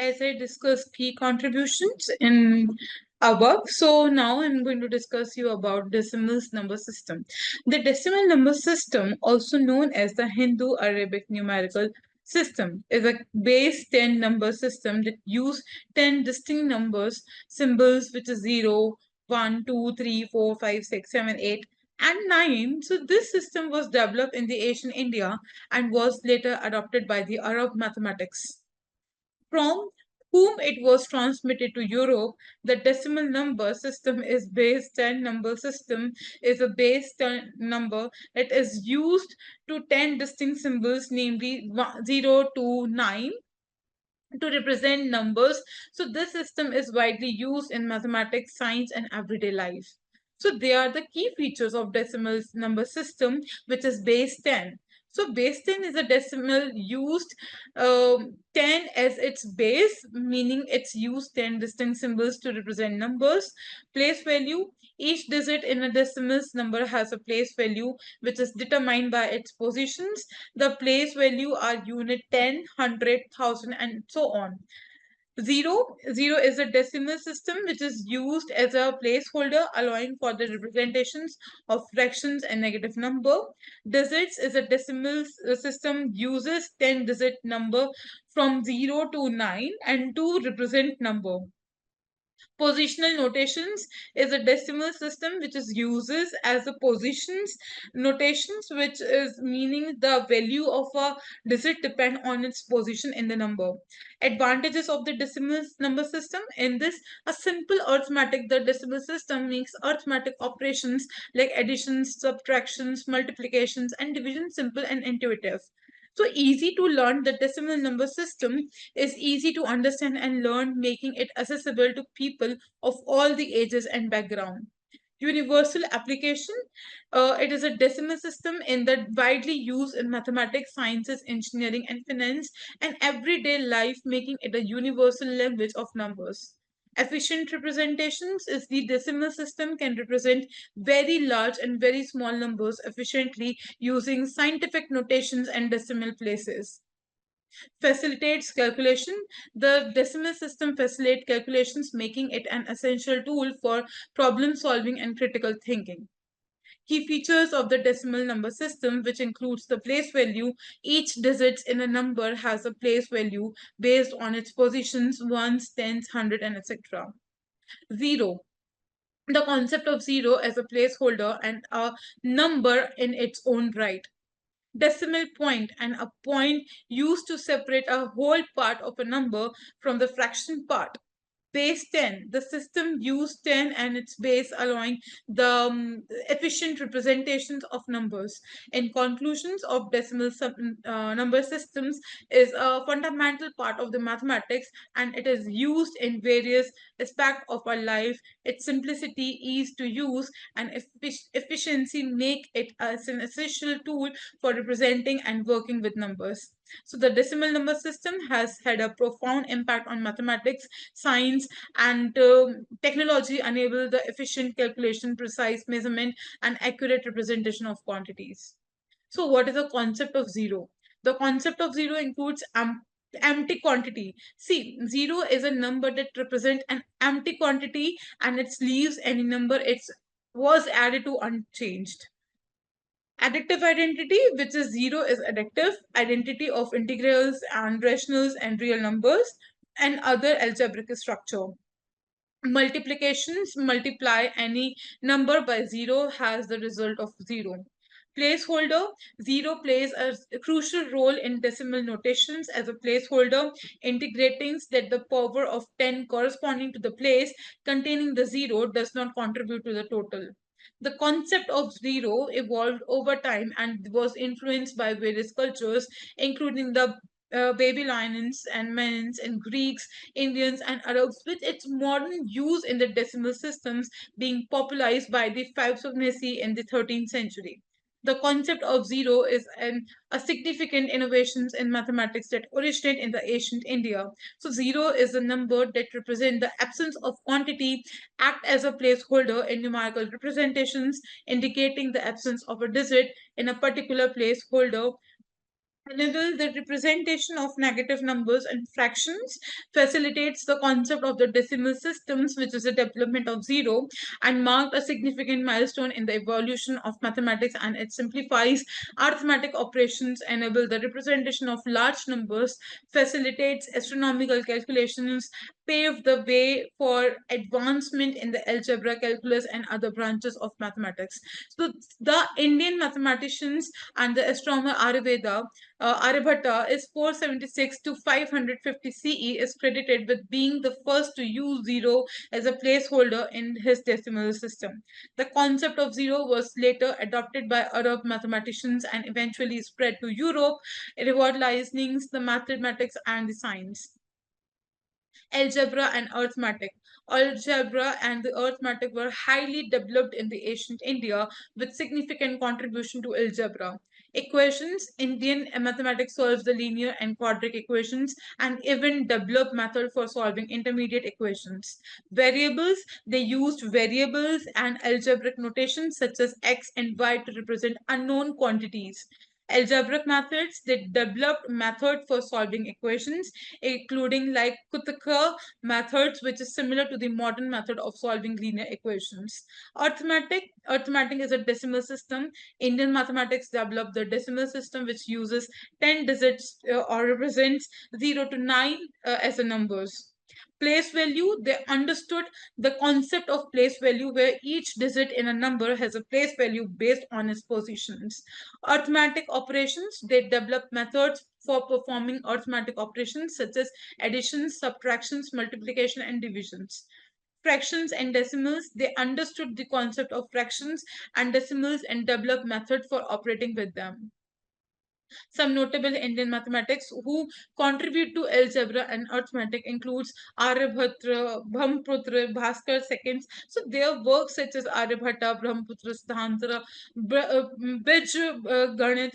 as I discussed key contributions in above, so now I'm going to discuss you about decimal number system. The decimal number system, also known as the Hindu-Arabic numerical system, is a base 10 number system that use 10 distinct numbers, symbols, which is 0, 1, 2, 3, 4, 5, 6, 7, 8, and 9. So this system was developed in the ancient India and was later adopted by the Arab mathematics from whom it was transmitted to Europe. The decimal number system is base 10 number system is a base 10 number that is used to 10 distinct symbols, namely 0 to 9 to represent numbers. So this system is widely used in mathematics, science, and everyday life. So they are the key features of decimal number system, which is base 10. So base 10 is a decimal used 10 as its base, meaning it's used 10 distinct symbols to represent numbers. Place value, each digit in a decimal number has a place value which is determined by its positions. The place value are unit 10, 100, 1000, and so on. Zero is a decimal system which is used as a placeholder, allowing for the representations of fractions and negative number. Digits is a decimal system uses 10-digit number from 0 to 9 and to represent number. Positional notations is a decimal system which is uses as a positions notations, which is meaning the value of a digit depend on its position in the number. Advantages of the decimal number system in this: a simple arithmetic. The decimal system makes arithmetic operations like additions, subtractions, multiplications, and division simple and intuitive. So easy to learn, the decimal number system is easy to understand and learn, making it accessible to people of all the ages and background. Universal application. It is a decimal system in that widely used in mathematics, sciences, engineering, and finance, and everyday life, making it a universal language of numbers. Efficient representations is the decimal system can represent very large and very small numbers efficiently using scientific notations and decimal places. Facilitates calculation. The decimal system facilitates calculations, making it an essential tool for problem solving and critical thinking. Key features of the decimal number system, which includes the place value. Each digit in a number has a place value based on its positions, ones, tens, hundred, and etc. Zero. The concept of zero as a placeholder and a number in its own right. Decimal point, and a point used to separate a whole part of a number from the fraction part. Base 10, the system used 10 and its base, allowing the efficient representations of numbers. In conclusions of decimal number systems is a fundamental part of the mathematics, and it is used in various aspects of our life. Its simplicity, ease to use, and efficiency make it as an essential tool for representing and working with numbers. So the decimal number system has had a profound impact on mathematics, science, and technology, enable the efficient calculation, precise measurement, and accurate representation of quantities. So what is the concept of zero? The concept of zero includes empty quantity. See, zero is a number that represents an empty quantity, and it leaves any number it was added to unchanged. Additive identity, which is zero is additive identity of integrals and rationals and real numbers and other algebraic structure. Multiplications, multiply any number by zero has the result of zero. Placeholder, zero plays a crucial role in decimal notations as a placeholder, integrating that the power of 10 corresponding to the place containing the zero does not contribute to the total. The concept of zero evolved over time and was influenced by various cultures, including the Babylonians and Mayans and Greeks, Indians, and Arabs, with its modern use in the decimal systems being popularized by the Fibonacci in the 13th century. The concept of zero is a significant innovation in mathematics that originate in the ancient India. So zero is a number that represent the absence of quantity, act as a placeholder in numerical representations, indicating the absence of a digit in a particular placeholder. enable the representation of negative numbers and fractions, facilitates the concept of the decimal systems, which is the development of zero, and marked a significant milestone in the evolution of mathematics, and it simplifies arithmetic operations, enable the representation of large numbers, facilitates astronomical calculations, paved the way for advancement in the algebra, calculus, and other branches of mathematics. So the Indian mathematicians and the astronomer Aryabhatta is 476 to 550 CE is credited with being the first to use zero as a placeholder in his decimal system. The concept of zero was later adopted by Arab mathematicians and eventually spread to Europe, revolutionizing the mathematics and the science. Algebra and arithmetic. Algebra and the arithmetic were highly developed in the ancient India with significant contribution to algebra. Equations, Indian mathematics solves the linear and quadratic equations and even developed method for solving intermediate equations. Variables, they used variables and algebraic notations such as x and y to represent unknown quantities. Algebraic methods, they developed method for solving equations, including like Kutka methods, which is similar to the modern method of solving linear equations. Arithmetic is a decimal system. Indian mathematics developed the decimal system, which uses 10 digits or represents 0 to 9 as the numbers. Place value, they understood the concept of place value where each digit in a number has a place value based on its positions. Arithmetic operations, they developed methods for performing arithmetic operations such as additions, subtractions, multiplication, and divisions. Fractions and decimals, they understood the concept of fractions and decimals and developed method for operating with them. Some notable Indian mathematics who contribute to algebra and arithmetic includes Aryabhata, Brahmaputra, Bhaskar II. So their works such as Aryabhata, Brahmaputra, Siddhanta, Bij Ganit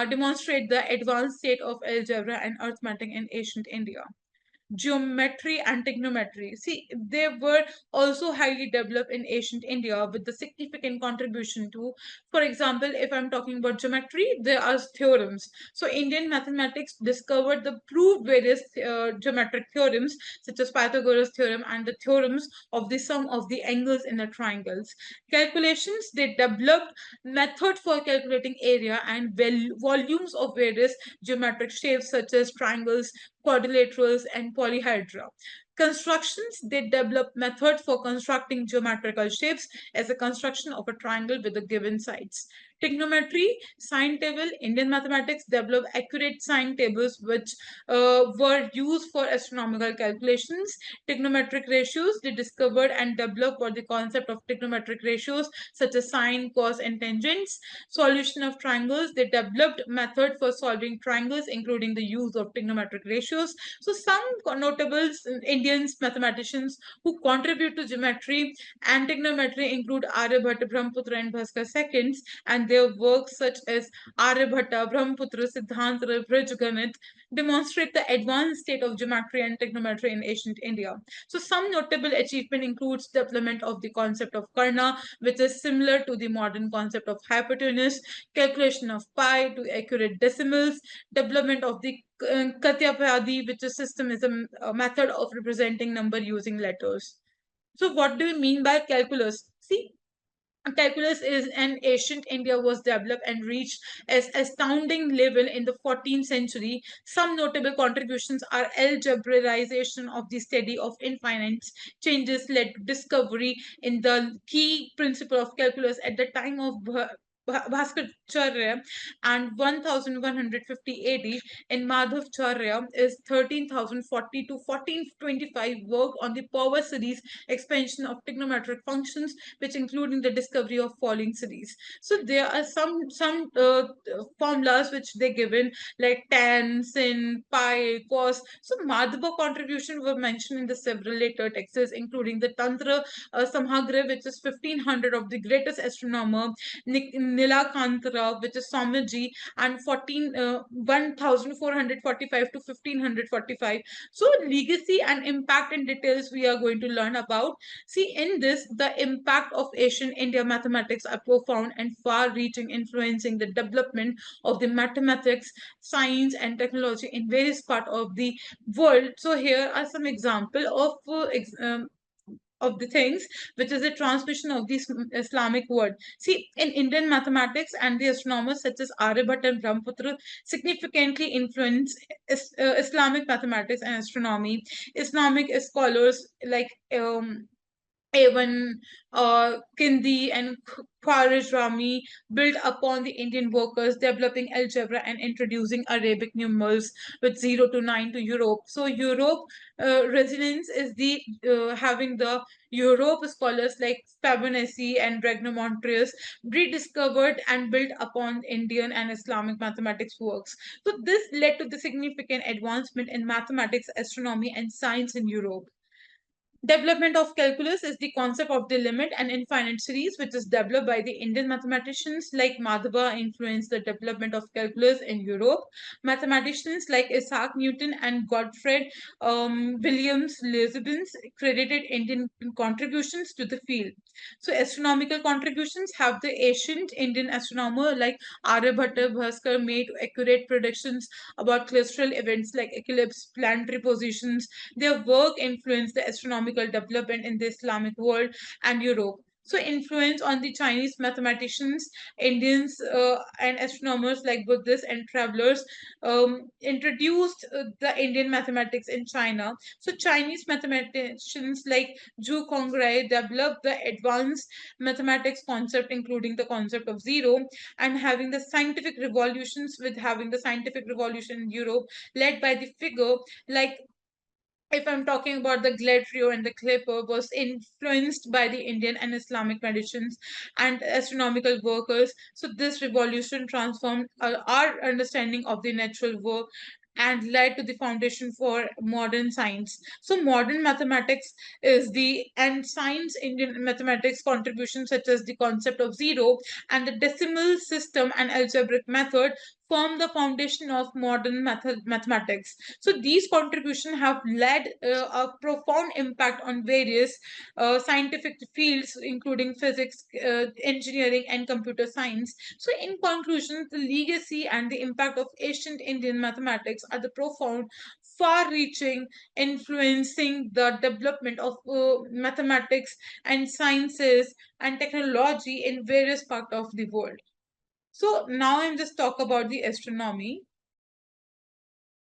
demonstrate the advanced state of algebra and arithmetic in ancient India. Geometry and trigonometry. See, they were also highly developed in ancient India with the significant contribution to, for example, if I'm talking about geometry, there are theorems. So, Indian mathematics discovered the proved various geometric theorems, such as Pythagoras theorem and the theorems of the sum of the angles in the triangles. Calculations, they developed method for calculating area and volumes of various geometric shapes such as triangles, quadrilaterals, and polyhedra. Constructions, they develop methods for constructing geometrical shapes as a construction of a triangle with the given sides. Trigonometry, sine table, Indian mathematics developed accurate sine tables which were used for astronomical calculations. Trigonometric ratios, they discovered and developed for the concept of trigonometric ratios such as sine, cos, and tangents. Solution of triangles, they developed method for solving triangles including the use of trigonometric ratios. So some notable Indian mathematicians who contribute to geometry and trigonometry include Aryabhatta, Brahmaputra, and Bhaskar II, and their works such as Aryabhatta, Brahmaputra, Siddhanta, Brijganit demonstrate the advanced state of geometry and trigonometry in ancient India. So some notable achievement includes development of the concept of Karna, which is similar to the modern concept of hypotenuse, calculation of pi to accurate decimals, development of the Katyapadi, which is system is a method of representing number using letters. So what do we mean by calculus? See, calculus is an ancient India was developed and reached as astounding level in the 14th century. Some notable contributions are algebraization of the study of infinite changes led to discovery in the key principle of calculus at the time of Bhaskaracharya and 1150 AD in Madhavacharya is 13,040 to 1425 work on the power series expansion of trigonometric functions which including the discovery of following series. So there are some formulas which they given like tan, sin, pi, cos. So Madhava contribution were mentioned in the several later texts, including the Tantra Samhagra, which is 1500 of the greatest astronomer Nilakantara, which is Somaji, and 1445 to 1545. So legacy and impact in details we are going to learn about. See, in this, the impact of ancient India mathematics are profound and far-reaching, influencing the development of the mathematics, science, and technology in various parts of the world. So here are some example of the things, which is the transmission of the Islamic word. See, in Indian mathematics and the astronomers such as Aryabhatta and Brahmaputra significantly influence Islamic mathematics and astronomy. Islamic scholars like Evan, Kindi, and Khwarizmi built upon the Indian workers, developing algebra and introducing Arabic numerals with 0 to 9 to Europe. So Europe resonance is the having the Europe scholars like Fibonacci and Bragg-Montorius rediscovered and built upon Indian and Islamic mathematics works. So this led to the significant advancement in mathematics, astronomy, and science in Europe. Development of calculus is the concept of the limit and infinite series, which is developed by the Indian mathematicians like Madhava influenced the development of calculus in Europe. Mathematicians like Isaac Newton and Gottfried Williams Leibniz credited Indian contributions to the field. So astronomical contributions have the ancient Indian astronomer like Aryabhatta Bhaskar made accurate predictions about celestial events like eclipse, planetary positions. Their work influenced the astronomical development in the Islamic world and Europe. So, influence on the Chinese mathematicians, Indians, and astronomers like Buddhists and travelers introduced the Indian mathematics in China. So, Chinese mathematicians like Zhu Kongrai developed the advanced mathematics concept, including the concept of zero, and having the scientific revolutions with having the scientific revolution in Europe led by the figure like if I'm talking about the Galileo and the Kepler, was influenced by the Indian and Islamic traditions and astronomical workers. So this revolution transformed our understanding of the natural world and led to the foundation for modern science. So modern mathematics is the and science Indian mathematics contributions such as the concept of zero and the decimal system and algebraic method form the foundation of modern mathematics. So these contributions have led a profound impact on various scientific fields, including physics, engineering, and computer science. So in conclusion, the legacy and the impact of ancient Indian mathematics are the profound, far-reaching, influencing the development of mathematics and sciences and technology in various parts of the world. So now I'm just talk about the astronomy.